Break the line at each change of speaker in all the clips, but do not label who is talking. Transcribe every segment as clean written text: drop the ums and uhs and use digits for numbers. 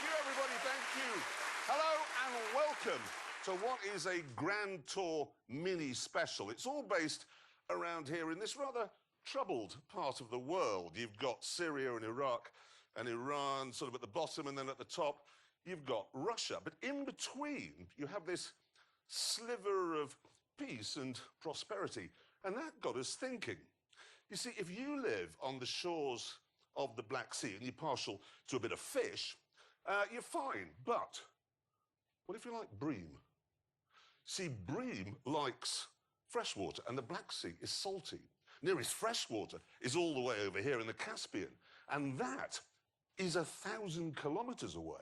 you, everybody. Thank you. Hello and welcome to what is a Grand Tour mini special. It's all based around here in this rather troubled part of the world. You've got Syria and Iraq and Iran sort of at the bottom, and then at the top you've got Russia. But in between you have this sliver of peace and prosperity, and that got us thinking. You see, if you live on the shores of the Black Sea and you're partial to a bit of fish, you're fine. But what if you like bream? See, bream likes fresh water, and the Black Sea is salty. Nearest freshwater is all the way over here in the Caspian, and that is 1,000 kilometres away.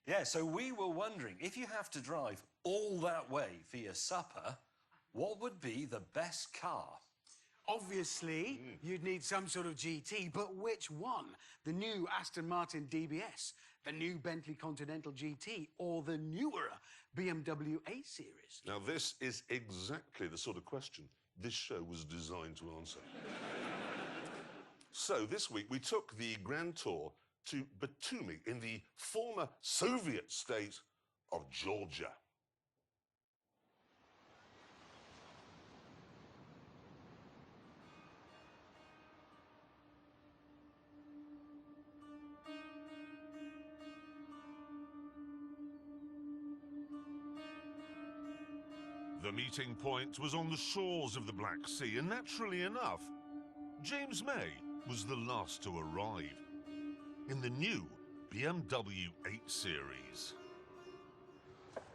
Yeah, so we were wondering, if you have to drive all that way for your supper, what would be the best car?
Obviously, you'd need some sort of GT, but which one? The new Aston Martin DBS, the new Bentley Continental GT, or the newer BMW 8 Series?
Now, this is exactly the sort of question this show was designed to answer. So, this week, we took the Grand Tour to Batumi in the former Soviet state of Georgia.
The meeting point was on the shores of the Black Sea, and naturally enough, James May was the last to arrive in the new BMW 8 Series.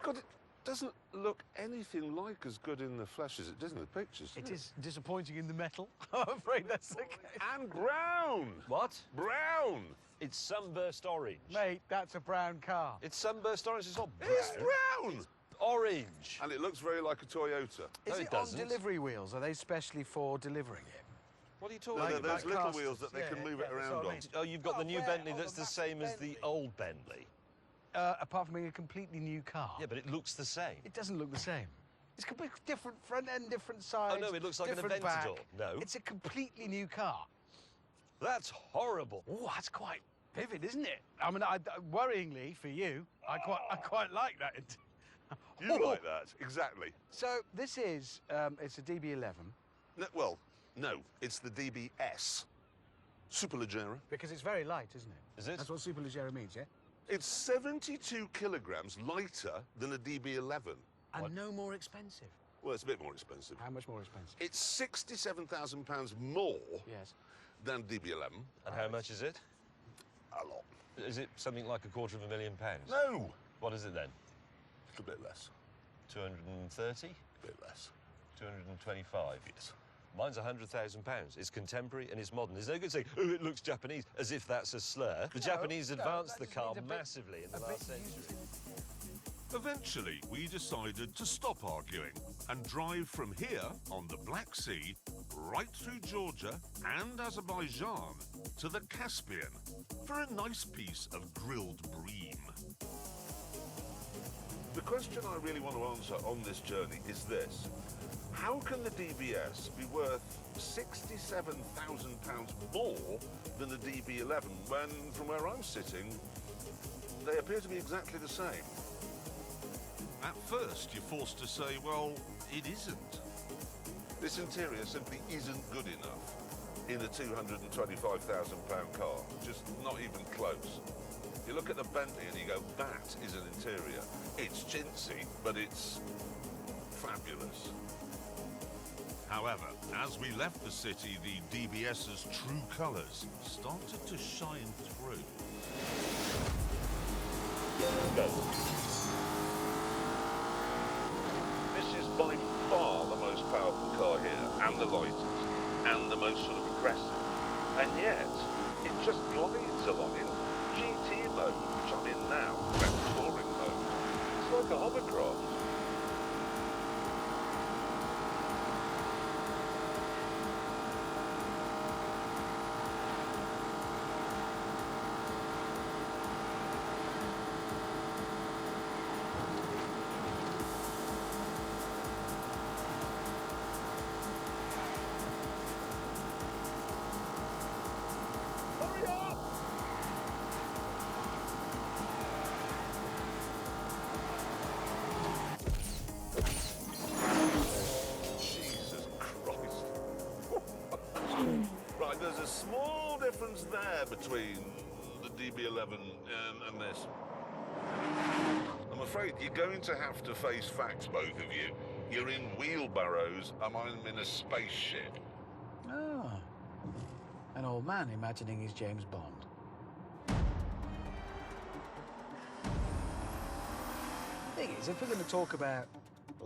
God, it doesn't look anything like as good in the flesh as it does in the pictures.
It is disappointing in the metal. I'm afraid that's the case.
And brown!
What?
Brown!
It's sunburst orange.
Mate, that's a brown car.
It's sunburst orange, it's not brown.
It's brown!
Orange.
And it looks very like a Toyota.
Is
No,
it
it
on
doesn't.
delivery wheels? Are they specially for delivering it?
What are you talking
No,
about?
there's little
casters.
wheels that they can move it
that's
around
what I
on.
mean.
Oh, you've got the new
where
Bentley
on
that's the
back
same as the
Bentley?
old Bentley.
Apart from being a completely new car.
Yeah, but it looks the same.
It doesn't look the same. It's completely different front end, different sides.
Oh, no, it looks like an
different back.
Aventador. No.
It's a completely new car.
That's horrible.
Oh, that's quite vivid, isn't it? I mean, worryingly for you, I quite like that.
You like that? Exactly.
So this is, it's a DB11.
No, well, no, it's the DBS. Superleggera.
Because it's very light, isn't it?
Is it?
That's what Superleggera means, yeah?
It's 72 kilograms lighter than a DB11.
And
What?
no more expensive.
Well, it's a bit more expensive.
How much more expensive?
It's £67,000 more
Yes.
than DB11.
And how much is it?
A lot.
Is it something like £250,000?
No!
What is it then?
A bit less.
230?
A bit less.
225?
Yes.
Mine's £100,000. It's contemporary and it's modern. There's no good saying, oh, it looks Japanese, as if that's a slur. The Japanese advanced the
that just
car
means a bit-
massively in the
a
last
bit
century.
Eventually, we decided to stop arguing and drive from here on the Black Sea right through Georgia and Azerbaijan to the Caspian for a nice piece of grilled bream.
The question I really want to answer on this journey is this. How can the DBS be worth £67,000 more than the DB11 when, from where I'm sitting, they appear to be exactly the same?
At first, you're forced to say, well, it isn't.
This interior simply isn't good enough in a £225,000 car. Just not even close. You look at the Bentley and you go, that is an interior. It's chintzy, but it's fabulous.
However, as we left the city, the DBS's true colours started to shine through.
Go. This is by far the most powerful car here, and the lightest, and the most sort of aggressive. And yet, it just glides along in GT mode, which I'm in now, and touring mode. It's like a hovercraft.
between the DB11 and this?
I'm afraid you're going to have to face facts, both of you. You're in wheelbarrows, and I'm in a spaceship.
Ah, an old man imagining he's James Bond. Thing is, if we're going to talk about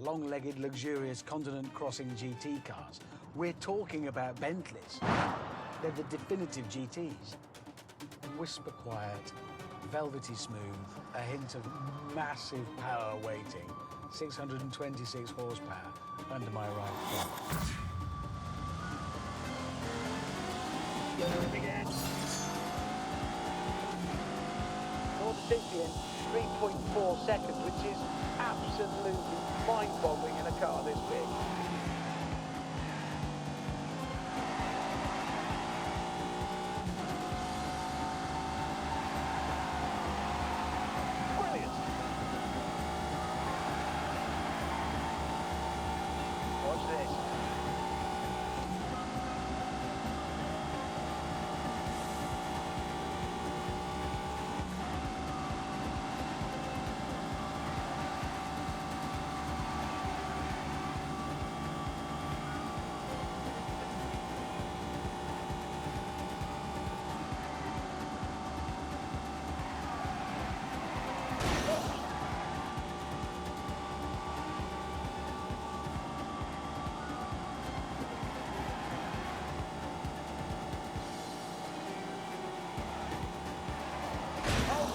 long-legged, luxurious, continent-crossing GT cars, we're talking about Bentleys. They're the definitive GTs. Whisper quiet, velvety smooth, a hint of massive power waiting, 626 horsepower under my right thumb. Again.
0 to 60 in 3.4 seconds, which is absolutely mind-boggling in a car this big. Brilliant. Watch this.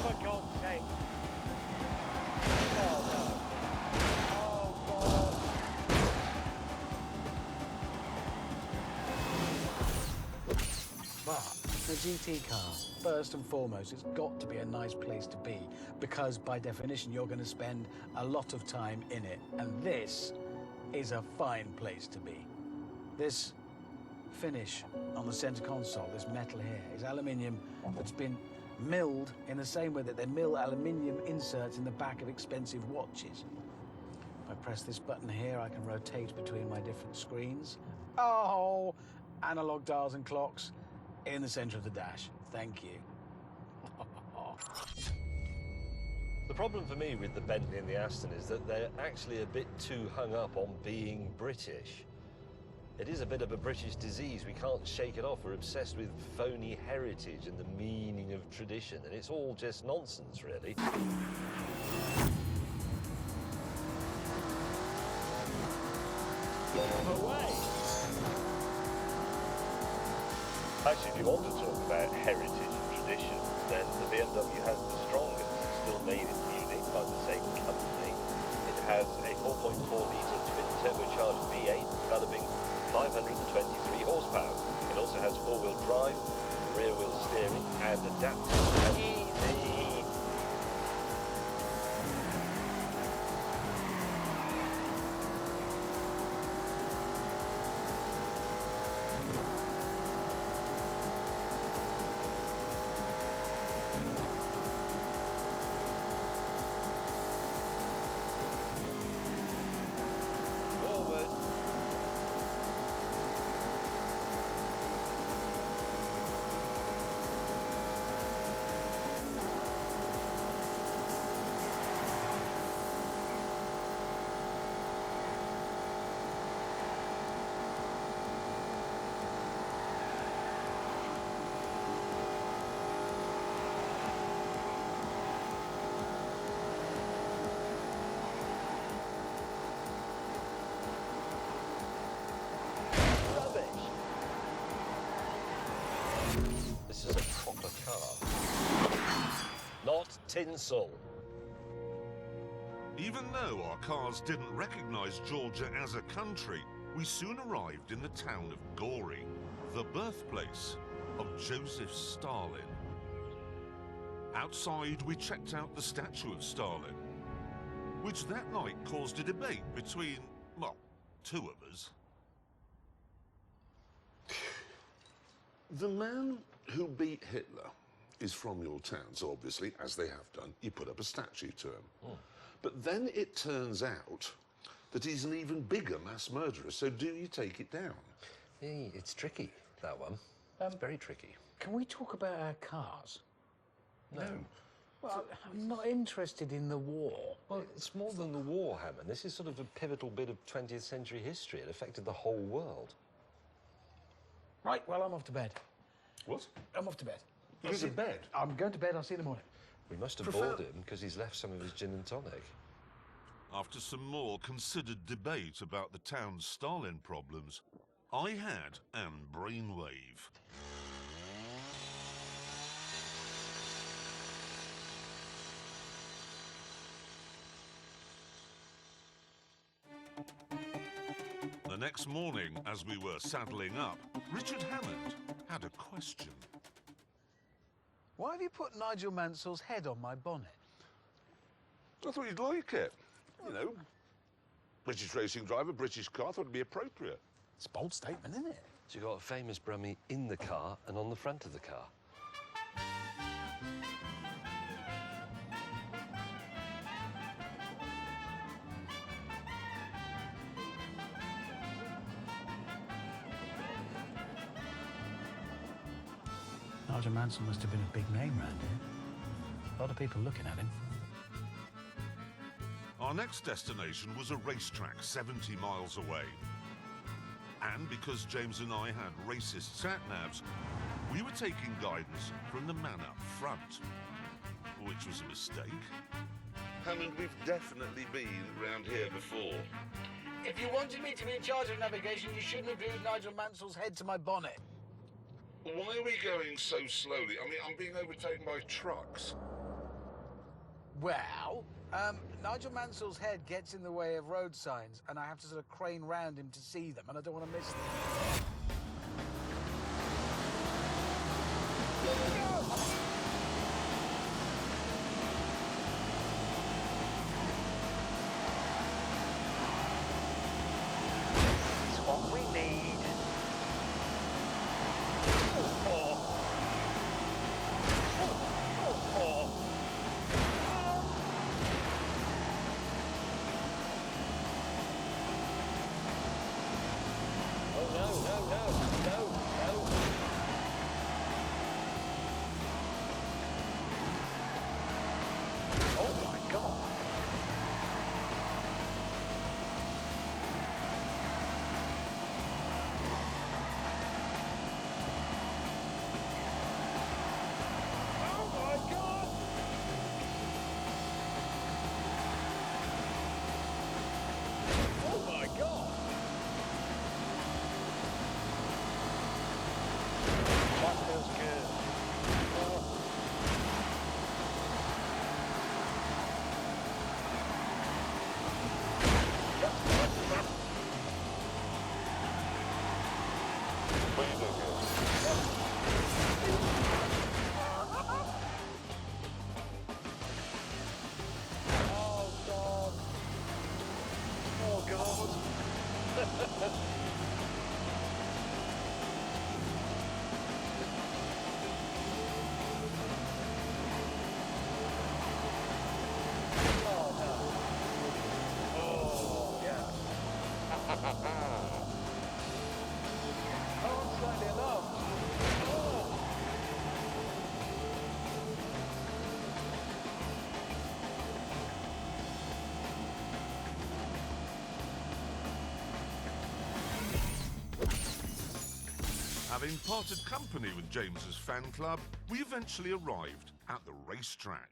For God's sake. Oh, no. Oh, God.
But the GT car, first and foremost, it's got to be a nice place to be because, by definition, you're going to spend a lot of time in it. And this is a fine place to be. This finish on the center console, this metal here, is aluminium that's been milled in the same way that they mill aluminium inserts in the back of expensive watches. If I press this button here, I can rotate between my different screens. Oh, analog dials and clocks in the center of the dash. Thank you.
The problem for me with the Bentley and the Aston is that they're actually a bit too hung up on being British. It is a bit of a British disease. We can't shake it off. We're obsessed with phony heritage and the meaning of tradition, and it's all just nonsense, really.
Away.
Actually, if you want to talk about heritage and tradition, then the BMW has the strongest. It's still made in Munich by the same company. It has a 4.4-litre twin-turbocharged V8 developing 523 horsepower. It also has four-wheel drive, rear-wheel steering, and adaptive. Easy. Forward. This is a proper car. Not tinsel.
Even though our cars didn't recognise Georgia as a country, we soon arrived in the town of Gori, the birthplace of Joseph Stalin. Outside, we checked out the statue of Stalin, which that night caused a debate between, well, two of us.
The man who beat Hitler is from your town, so obviously, as they have done, you put up a statue to him. But then it turns out that he's an even bigger mass murderer, so do you take it down?
It's tricky, that one. Very tricky.
Can we talk about our cars?
No.
Well, I'm not interested in the war.
Well, it's more than the war, Hammond. This is sort of a pivotal bit of 20th century history. It affected the whole world.
Right, well, I'm off to bed.
What?
I'm off to bed.
You go to bed?
I'm going to bed. I'll see you in the morning.
We must have bored him because he's left some of his gin and tonic.
After some more considered debate about the town's Stalin problems, I had an brainwave. The next morning, as we were saddling up, Richard Hammond had a question.
Why have you put Nigel Mansell's head on my bonnet?
I thought you'd like it. You know, British racing driver, British car, I thought it'd be appropriate.
It's a bold statement, isn't it?
So you got a famous Brummie in the car and on the front of the car.
Nigel Mansell must have been a big name round here. A lot of people looking at him.
Our next destination was a racetrack 70 miles away. And because James and I had racist sat-navs, we were taking guidance from the man up front, which was a mistake.
Hammond, we've definitely been round here before.
If you wanted me to be in charge of navigation, you shouldn't have glued Nigel Mansell's head to my bonnet.
Why are we going so slowly? I mean, I'm being overtaken by trucks.
Well, Nigel Mansell's head gets in the way of road signs, and I have to sort of crane round him to see them, and I don't want to miss them.
It's what we need.
Having parted company with James's fan club, we eventually arrived at the racetrack.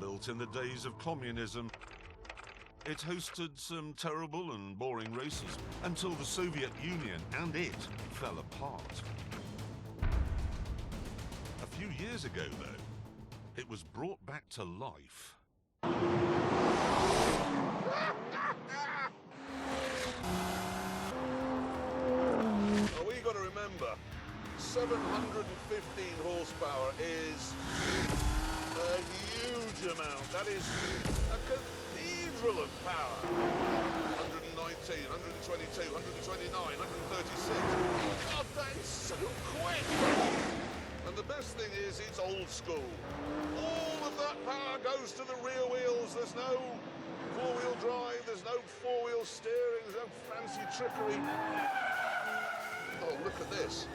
Built in the days of communism, it hosted some terrible and boring races until the Soviet Union and it fell apart. A few years ago, though, it was brought back to life.
Well, we got to remember, 715 horsepower is a huge amount. That is a cathedral of power. 119, 122, 129, 136. God, that's so quick! And the best thing is, it's old school. All of that Power goes to the rear wheels. There's no four-wheel drive. There's no four-wheel steering. There's no fancy trickery. Oh, look at this.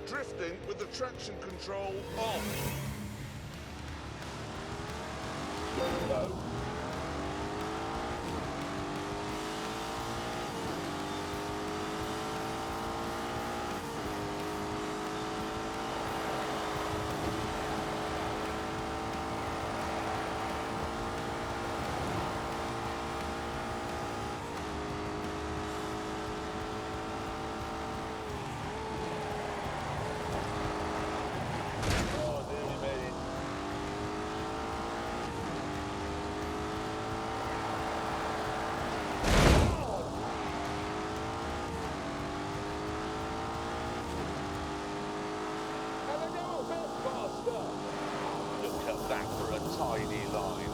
Drifting with the traction control off. No.
Look at that for a tiny line.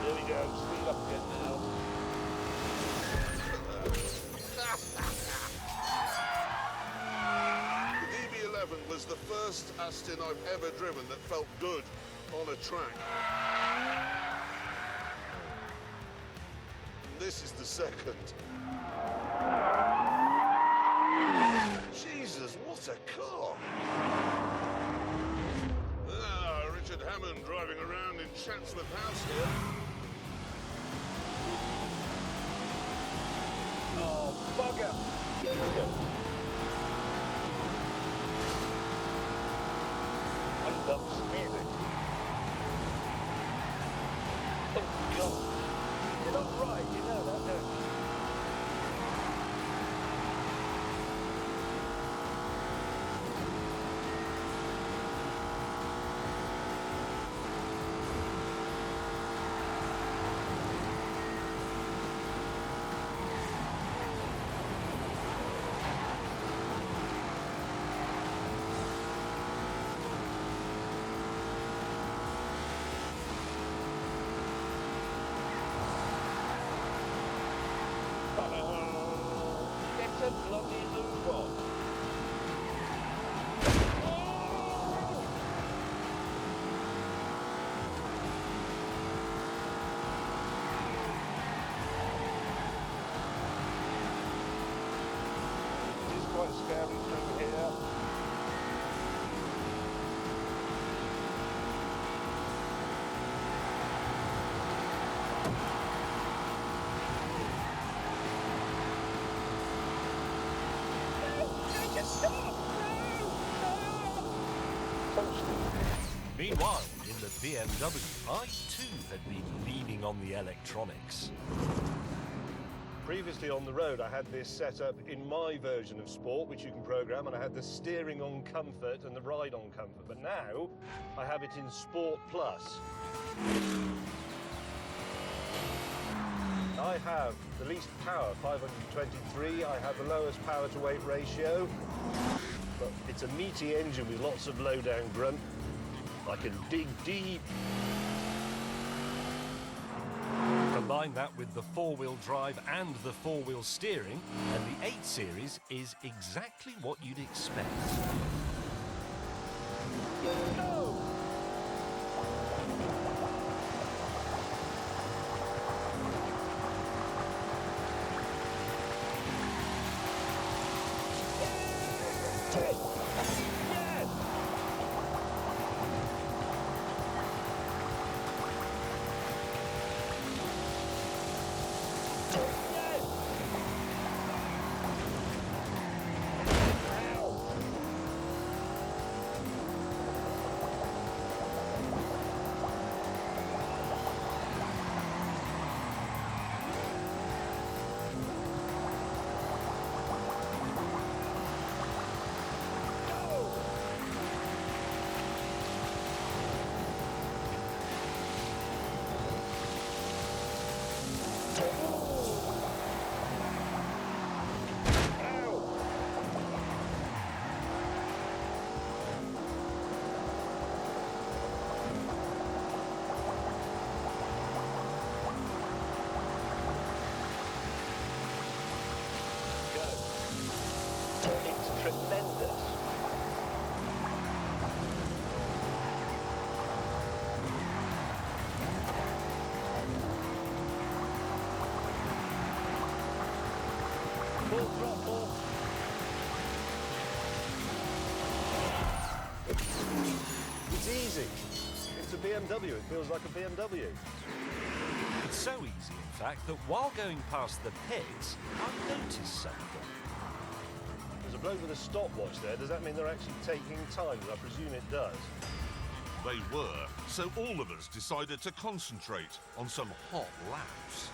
Here we go, speed up again now.
The DB11 was the first Aston I've ever driven that felt good on a track. And this is the second. Jesus, what a car! Ah, Richard Hammond driving around in Chatsworth House here.
Oh, bugger! I love speeding. Oh, God. You're not right, you know that, don't you? Get a bloody move on. It is quite scary through here.
Meanwhile, in the BMW, I too had been leaning on the electronics.
Previously on the road, I had this set up in my version of Sport, which you can program, and I had the steering on Comfort and the ride on Comfort. But now, I have it in Sport Plus. I have the least power, 523. I have the lowest power to weight ratio. But it's a meaty engine with lots of low down grunt. I can dig deep.
Combine that with the four-wheel drive and the four-wheel steering, and the 8 Series is exactly what you'd expect.
Full throttle. It's easy. It's a BMW. It feels like a BMW.
It's so easy, in fact, that while going past the pits, I noticed something.
There's a bloke with a stopwatch there. Does that mean they're actually taking time? I presume it does.
They were, so all of us decided to concentrate on some hot laps.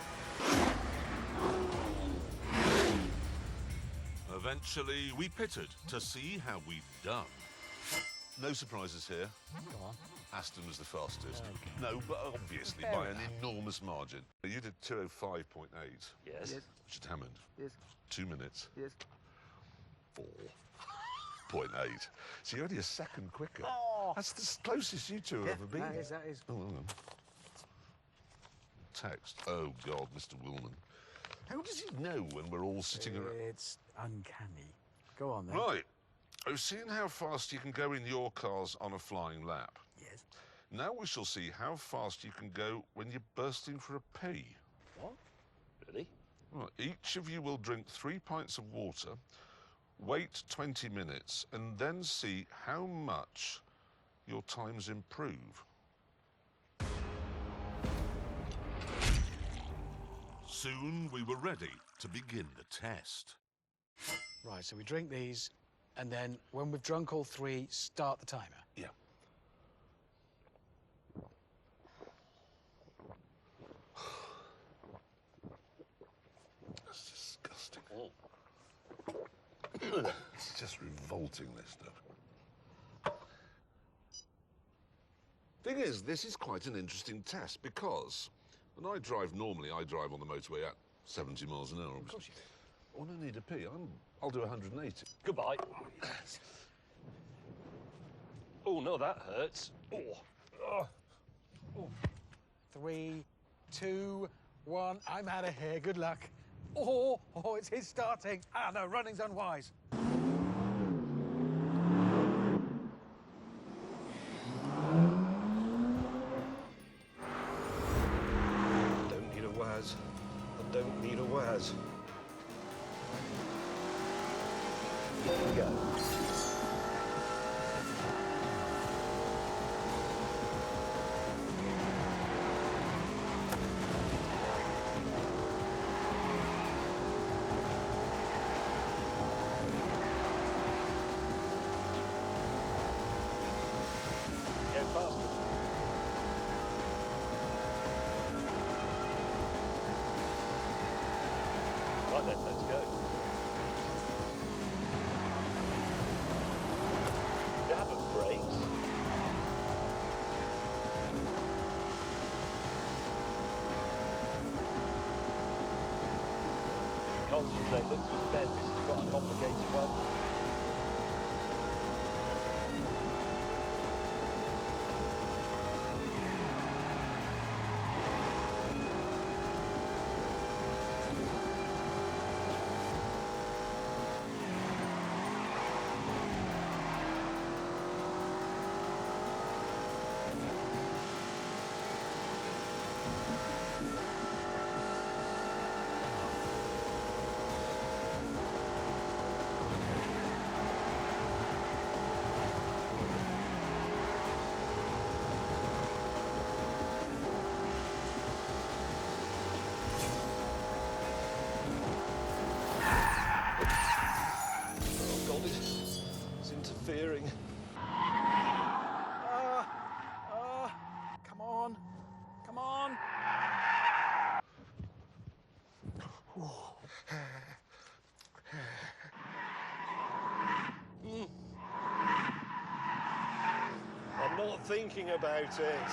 Eventually, we pitted to see how we'd done. No surprises here.
Go on.
Aston was the fastest.
Okay.
No, but obviously
Fair
by an
enough.
enormous margin. You did 2:05.8.
Yes.
Yes.
Richard Hammond.
Yes.
2 minutes.
Yes.
4.8. So you're only a second quicker.
Oh.
That's the closest you two have ever been.
That is.
Oh, hang on. Text. Oh, God, Mr. Willman. How does he know when we're all sitting around?
It's uncanny. Go on then.
Right. I've seen how fast you can go in your cars on a flying lap.
Yes.
Now we shall see how fast you can go when you're bursting for a pee.
What? Really?
Right. Each of you will drink 3 pints of water, wait 20 minutes, and then see how much your times improve. Soon we were ready to begin the test.
Right, so we drink these, and then when we've drunk all three, start the timer.
Yeah. That's disgusting. It's just revolting, this stuff. Thing is, this is quite an interesting test because when I drive normally, I drive on the motorway at 70 miles an hour.
Of course you do.
When I need a pee, I'll do 180.
Goodbye. Oh, no, that hurts. Oh.
3, 2, 1. I'm out of here. Good luck. Oh, it's starting. Ah, no, running's unwise.
Don't need a Waz. I don't need a Waz. Here we go. Go faster. Right then, let's go. Dab of brakes. Concentrate, look to his bed, this has got a complicated one. Oh God, it's interfering.
Come on. Come on.
I'm not thinking about it.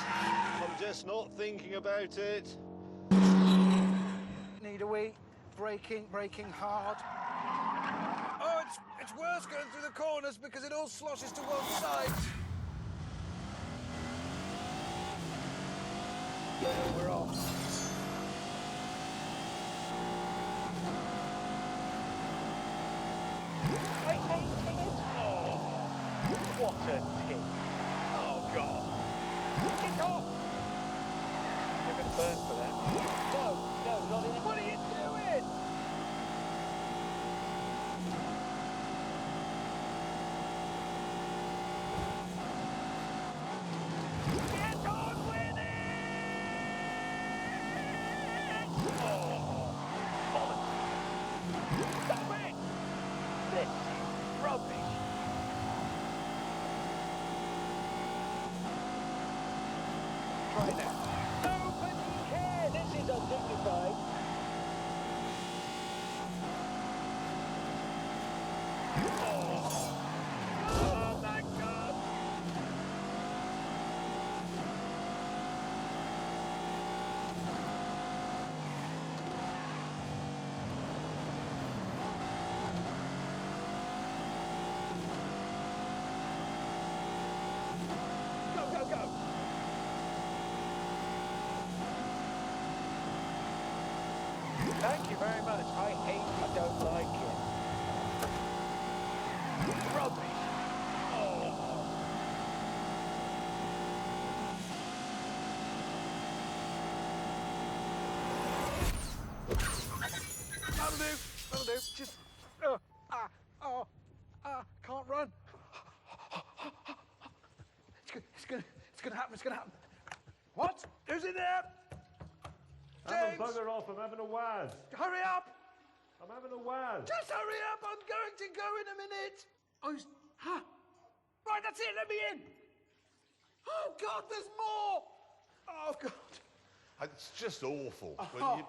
I'm just not thinking about it.
Need a wee. Braking hard. Oh, it's worse going through the corners because it all sloshes to one side. We're off.
Wait, oh, what a tip.
Oh God.
Kick off. You're going to burn for that. No, not in. What are you doing? Thank you very much. I don't like it. Rubbish.
That'll do. Just, can't run. It's gonna happen. It's gonna happen. What? Who's in there?
I'm
James,
a bugger off, I'm having a waz.
hurry up!
I'm having a waz.
Just hurry up. I'm going to go in a minute. Right, that's it. Let me in. Oh God, there's more. Oh God.
It's just awful. When
Oh,
you...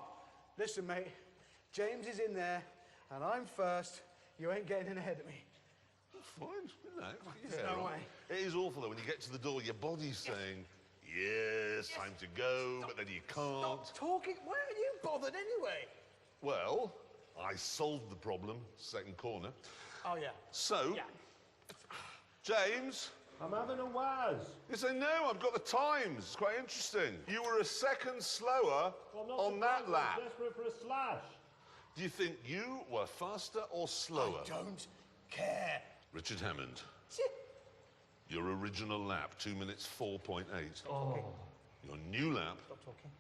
listen, mate. James is in there, and I'm first. You ain't getting in ahead of me.
Fine, you know.
There's no way.
It is awful though when you get to the door, your body's saying, yes, time to go, but then you can't.
Stop talking. Why are you bothered anyway?
Well, I solved the problem, second corner.
Oh yeah.
So,
Yeah.
James,
I'm having a waz.
you say, no, I've got the times. It's quite interesting. You were a second slower on that lap.
I'm desperate for a slash.
Do you think you were faster or slower?
I don't care.
Richard Hammond,
See?
your original lap, 2 minutes 4.8.
Oh.
Your new lap,
Stop talking.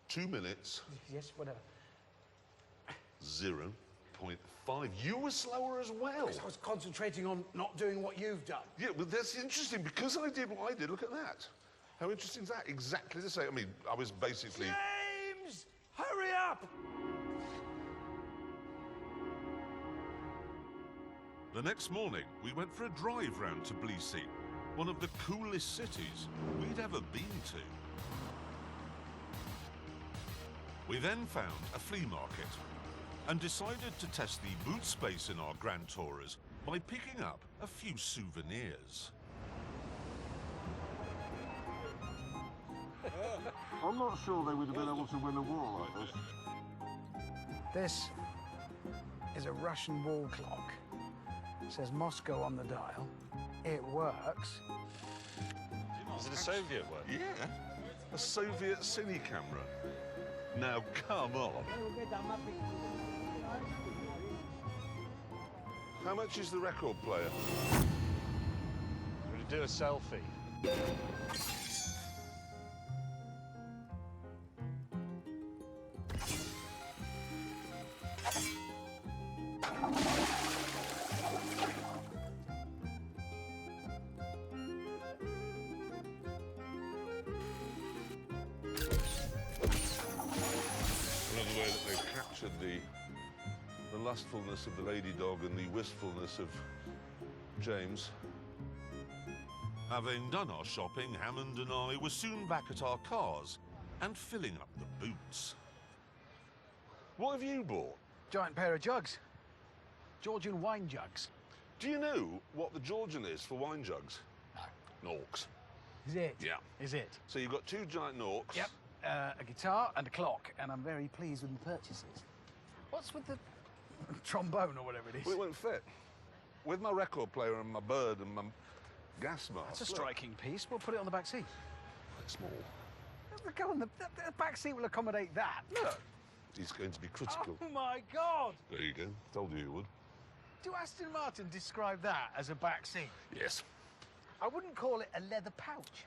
2 minutes
Yes, whatever.
0.5. You were slower as well.
I was concentrating on not doing what you've done.
Yeah, but that's interesting because I did what I did. Look at that. How interesting is that? Exactly the same. I mean, I was basically...
James, hurry up!
The next morning, we went for a drive round to Tbilisi, one of the coolest cities we'd ever been to. We then found a flea market and decided to test the boot space in our Grand Tourers by picking up a few souvenirs.
I'm not sure they would have been able to win a war like this.
This is a Russian wall clock. It says Moscow on the dial. It works.
Is it a Soviet one?
Yeah, a Soviet cine camera. Now, come on. How much is the record player?
Would you do a selfie?
Another way that they've captured the lustfulness of the lady dog and the wistfulness of James.
Having done our shopping, Hammond and I were soon back at our cars and filling up the boots.
What have you bought?
Giant pair of jugs. Georgian wine jugs.
Do you know what the Georgian is for wine jugs? No. Norks.
Is it?
Yeah.
Is it?
So you've got 2 giant Norks.
Yep. A guitar and a clock, and I'm very pleased with the purchases. What's with the trombone or whatever it is?
Well, it won't fit. With my record player and my bird and my gas mask.
That's a
look,
striking piece. We'll put it on the back seat.
quite small.
Go on, the back seat will accommodate that. Look.
He's going to be critical.
Oh my God!
There you go. Told you would.
Do Aston Martin describe that as a back seat?
Yes.
I wouldn't call it a leather pouch.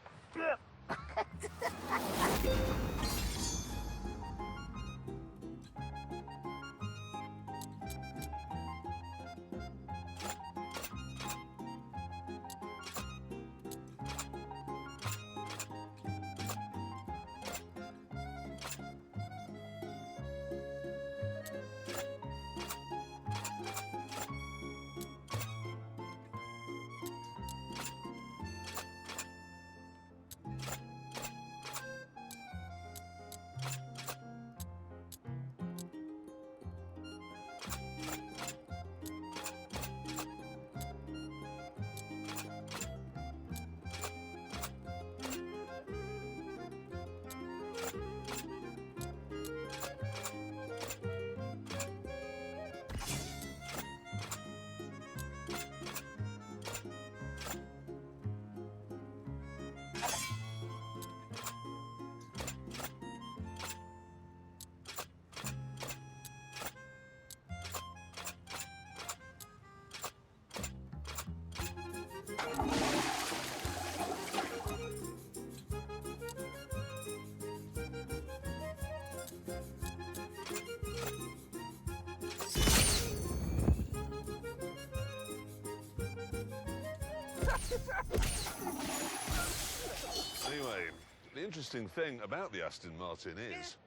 Anyway, the interesting thing about the Aston Martin is...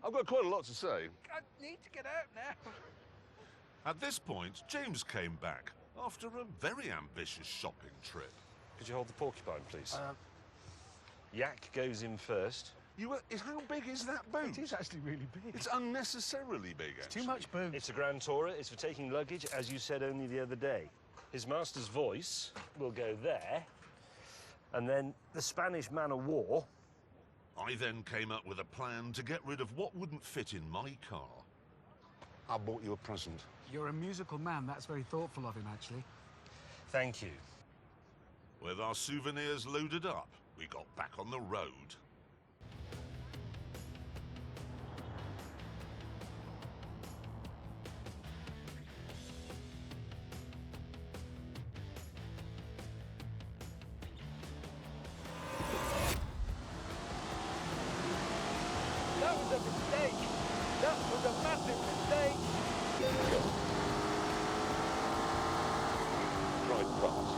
I've got quite a lot to say.
I need to get out now.
At this point, James came back after a very ambitious shopping trip.
Could you hold the porcupine, please? Yak goes in first.
How big is that boot?
It is actually really big.
It's unnecessarily big, actually.
Too much boot.
It's a Grand Tourer. It's for taking luggage, as you said only the other day. His master's voice will go there, and then the Spanish man of war.
I then came up with a plan to get rid of what wouldn't fit in my car.
I bought you a present.
You're a musical man. That's very thoughtful of him, actually.
Thank you.
With our souvenirs loaded up, we got back on the road.
That was a mistake. That was a massive mistake.
Right past.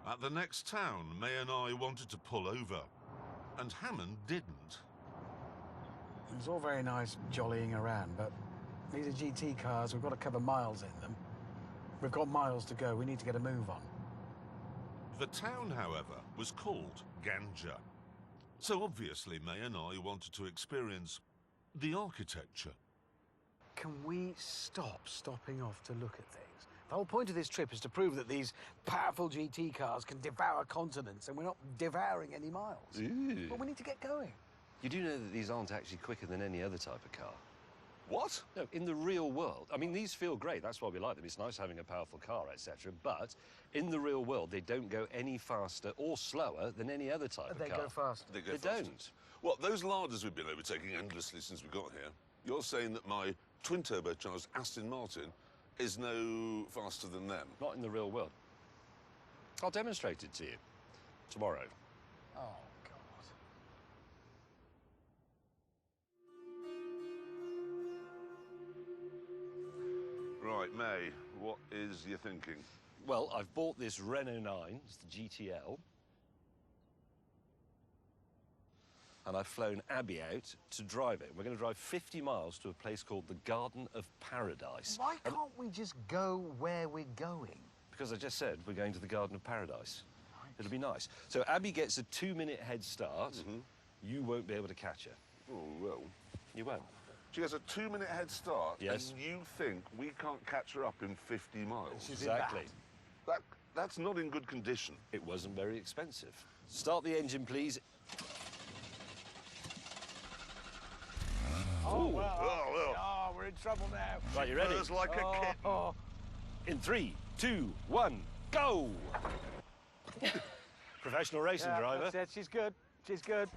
At the next town, May and I wanted to pull over, and Hammond didn't.
It was all very nice jollying around, but these are GT cars. We've got to cover miles in them. We've got miles to go. We need to get a move on.
The town, however, was called Ganja. So obviously May and I wanted to experience the architecture.
Can we stop stopping off to look at things? The whole point of this trip is to prove that these powerful GT cars can devour continents, and we're not devouring any miles.
Ew.
But we need to get going.
You do know that these aren't actually quicker than any other type of car?
What?
No, in the real world. I mean, these feel great. That's why we like them. It's nice having a powerful car, etc. But in the real world, they don't go any faster or slower than any other type of car.
They go faster.
They
They
faster.
don't.
Well, those larders we've been overtaking endlessly since we got here, you're saying that my twin-turbocharged Aston Martin is no faster than them?
Not in the real world. I'll demonstrate it to you tomorrow.
Oh, God.
Right, May, what is your thinking?
Well, I've bought this Renault 9, it's the GTL. And I've flown Abby out to drive it. We're going to drive 50 miles to a place called the Garden of Paradise.
Why can't we just go where we're going?
Because I just said we're going to the Garden of Paradise. It'll be nice. So Abby gets a 2-minute head start. You won't be able to catch her.
Oh, well.
You won't.
She has a 2-minute head start,
Yes.
and you think we can't catch her up in 50 miles?
Exactly.
That's not in good condition.
It wasn't very expensive. Start the engine, please.
Oh, well.
well.
Oh, we're in trouble now.
Right, you ready?
Purrs like a kitten.
Oh,
In 3, 2, 1, go! Professional racing
yeah,
driver.
that's it. She's good. She's good.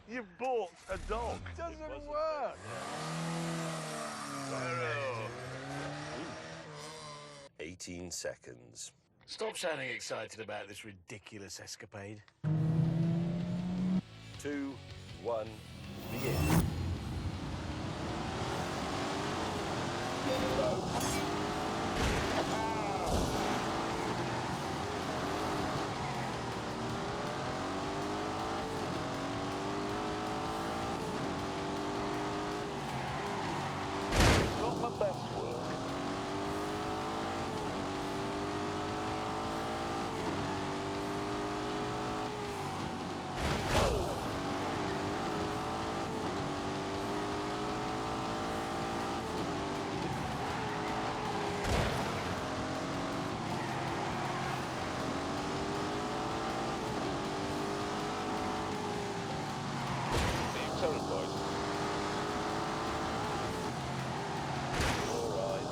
You bought a dog.
Doesn't work.
18 seconds.
Stop sounding excited about this ridiculous escapade.
2, 1, begin.
Not my best work.
Are you terrified? All right.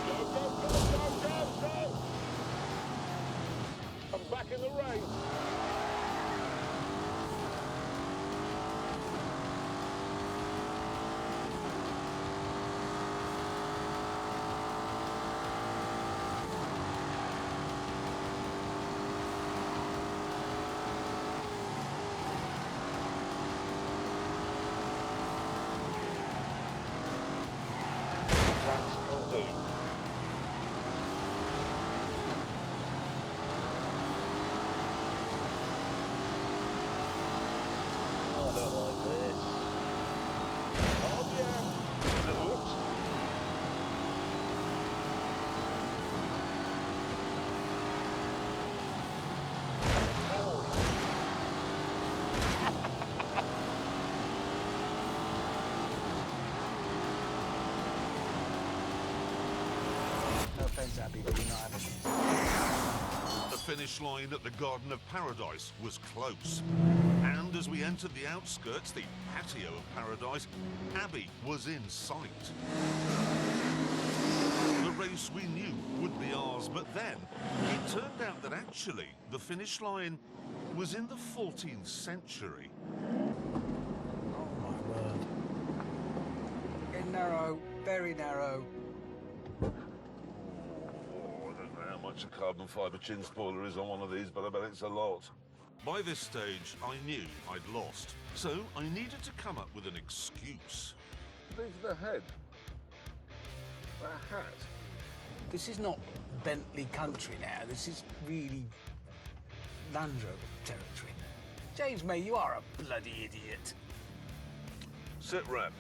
Go, go, go, go, go, go! I'm back in the race. That's will do. I don't like this. Oh yeah. Oops.
No offence, Abby, but you're not having it.
The finish line at the Garden of Paradise was close. And as we entered the outskirts, the patio of paradise, Abby was in sight. The race we knew would be ours, but then it turned out that actually the finish line was in the 14th century.
Oh, my word. Getting narrow, very narrow.
Oh, I don't know how much a carbon fibre chin spoiler is on one of these, but I bet it's a lot.
By this stage, I knew I'd lost, so I needed to come up with an excuse.
Leave the head. A hat.
This is not Bentley country now. This is really Land Rover territory. James May, you are a bloody idiot.
Sit rep.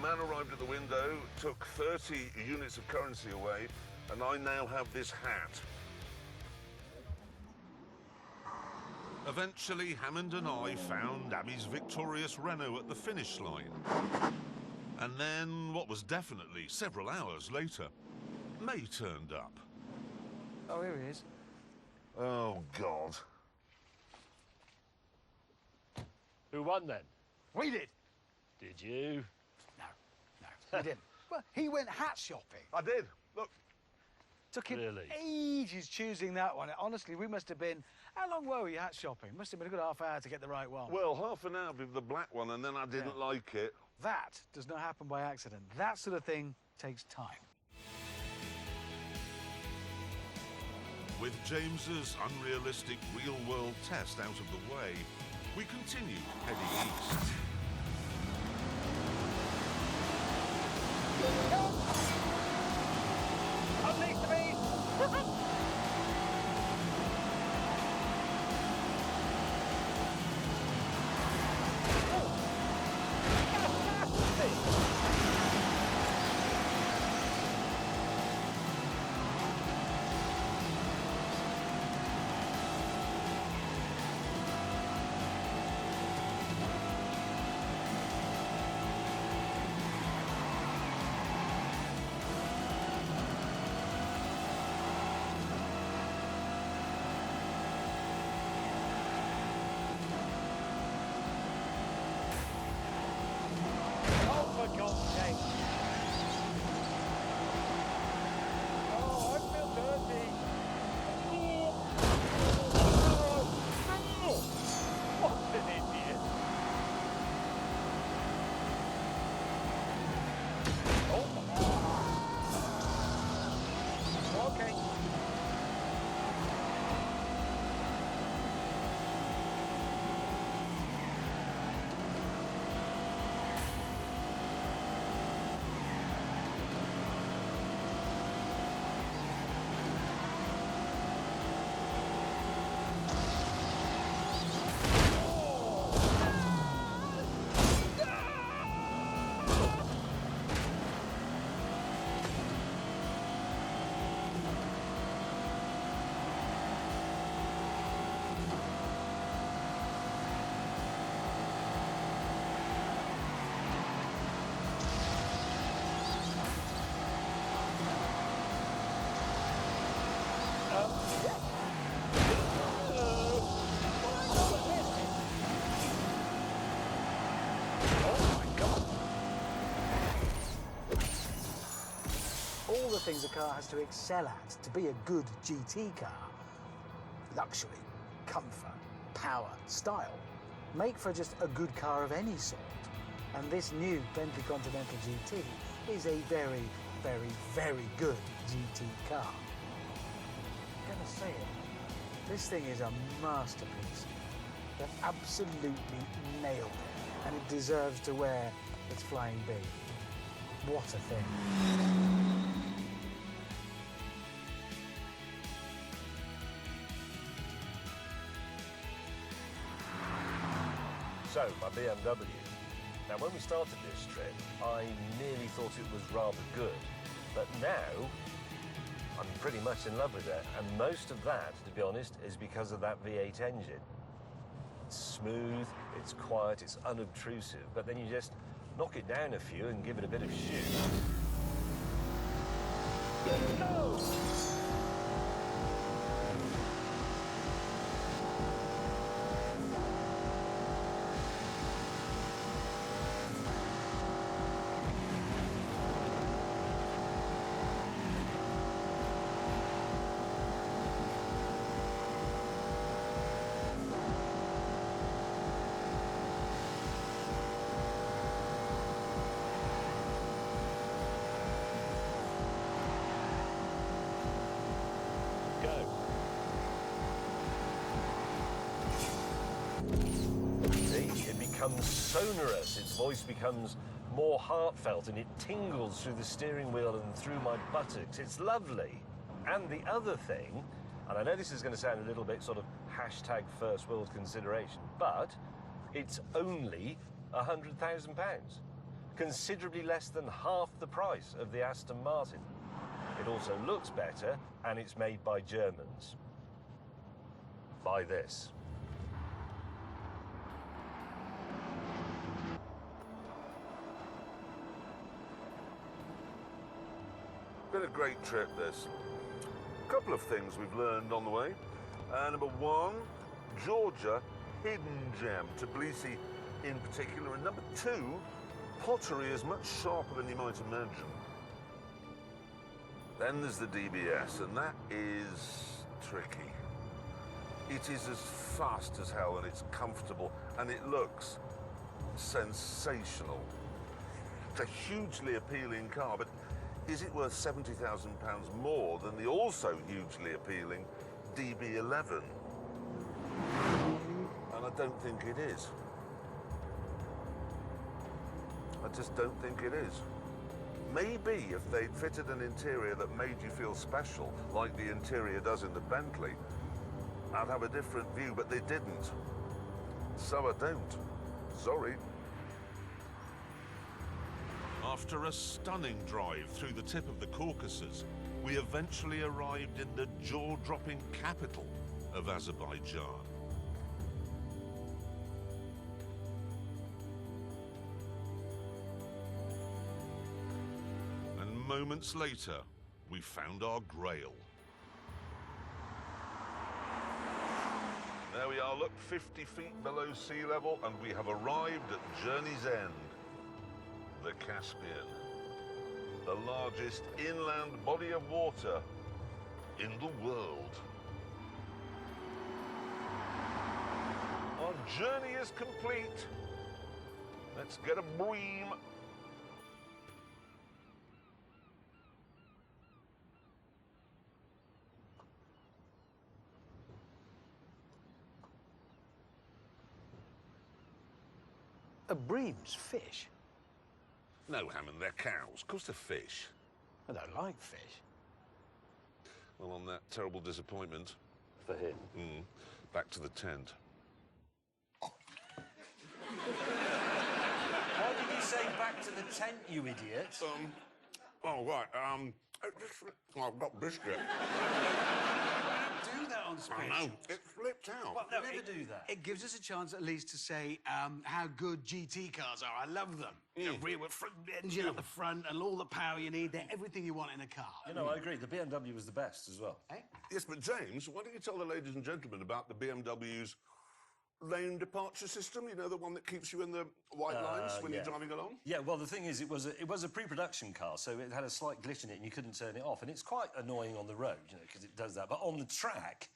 Man arrived at the window, took 30 units of currency away, and I now have this hat.
Eventually, Hammond and I found Abby's victorious Renault at the finish line. And then, what was definitely several hours later, May turned up.
Oh, here he is.
Oh, God.
Who won then?
We did.
Did you?
No, we didn't. Well, he went hat shopping.
I did. Look.
Took him
Really?
ages choosing that one. Honestly, we must have been... How long were we hat shopping? Must have been a good half hour to get the right one.
Well, half an hour with the black one, and then I didn't like it.
That does not happen by accident. That sort of thing takes time.
With James's unrealistic real-world test out of the way, we continued heading east.
Unleash the beast!
things a car has to excel at to be a good GT car. Luxury, comfort, power, style make for just a good car of any sort. And this new Bentley Continental GT is a very, very, very good GT car. I'm gonna say it. This thing is a masterpiece. They've absolutely nailed it, and it deserves to wear its flying B. What a thing.
So, my BMW. Now, when we started this trip, I nearly thought it was rather good. But now, I'm pretty much in love with it. And most of that, to be honest, is because of that V8 engine. It's smooth, it's quiet, it's unobtrusive, but then you just knock it down a few and give it a bit of shoot. No! Becomes sonorous, its voice becomes more heartfelt, and it tingles through the steering wheel and through my buttocks. It's lovely. And the other thing, and I know this is going to sound a little bit sort of hashtag first world consideration, but it's only £100,000, considerably less than half the price of the Aston Martin. It also looks better, and it's made by Germans. Buy this.
Been a great trip, this. A couple of things we've learned on the way. Number one, Georgia, hidden gem, Tbilisi in particular. And number two, pottery is much sharper than you might imagine. Then there's the DBS, and that is tricky. It is as fast as hell, and it's comfortable, and it looks sensational. It's a hugely appealing car, but is it worth £70,000 more than the also hugely appealing DB11? And I don't think it is. I just don't think it is. Maybe if they'd fitted an interior that made you feel special, like the interior does in the Bentley, I'd have a different view, but they didn't. So I don't. Sorry.
After a stunning drive through the tip of the Caucasus, we eventually arrived in the jaw-dropping capital of Azerbaijan. And moments later, we found our grail.
There we are, look, 50 feet below sea level, and we have arrived at journey's end. The Caspian, the largest inland body of water in the world. Our journey is complete. Let's get a bream.
A bream's fish?
No, Hammond, they're cows. Of course they're fish.
I don't like fish.
Well, on that terrible disappointment.
For him.
Back to the tent.
Why did you say back to the tent, you idiot?
Oh, right, I've got biscuit.
Do that on
I
specials.
know, it flipped out.
Well, no, never do that.
It gives us a chance at least to say how good GT cars are. I love them. The rear with front engine at the front and all the power you need. They're everything you want in a car.
You know, I agree. The BMW was the best as well.
Eh?
Yes, but James, why don't you tell the ladies and gentlemen about the BMW's lane departure system? You know, the one that keeps you in the white lines when you're driving along?
Yeah, well, the thing is, it was a pre-production car, so it had a slight glitch in it and you couldn't turn it off. And it's quite annoying on the road, you know, because it does that. But on the track,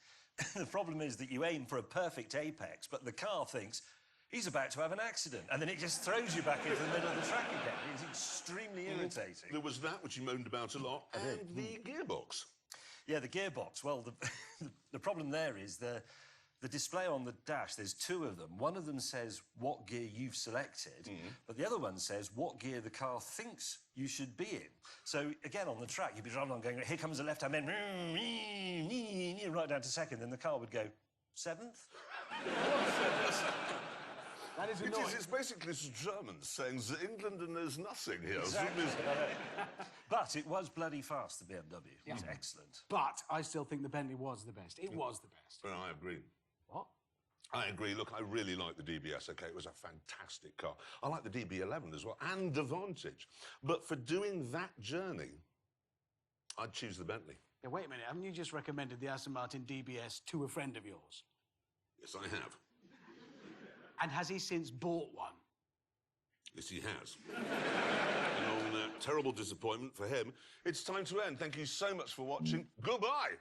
the problem is that you aim for a perfect apex, but the car thinks, he's about to have an accident. And then it just throws you back into the middle of the track again. It's extremely irritating.
There was that, which you moaned about a lot, and the gearbox.
Yeah, the gearbox. Well, the problem there is the display on the dash, there's two of them. One of them says what gear you've selected, but the other one says what gear the car thinks you should be in. So, again, on the track, you'd be driving along going, here comes a left-hand man, right down to second, then the car would go, seventh?
That is annoying.
It's basically Germans saying that England and there's nothing here.
Exactly. But it was bloody fast, the BMW. It was excellent.
But I still think the Bentley was the best. It was the best.
Well, I agree.
What?
I agree. Look, I really like the DBS, OK? It was a fantastic car. I like the DB11 as well, and the Vantage. But for doing that journey, I'd choose the Bentley.
Yeah, wait a minute. Haven't you just recommended the Aston Martin DBS to a friend of yours?
Yes, I have.
And has he since bought one?
Yes, he has. And on terrible disappointment for him, it's time to end. Thank you so much for watching. Goodbye.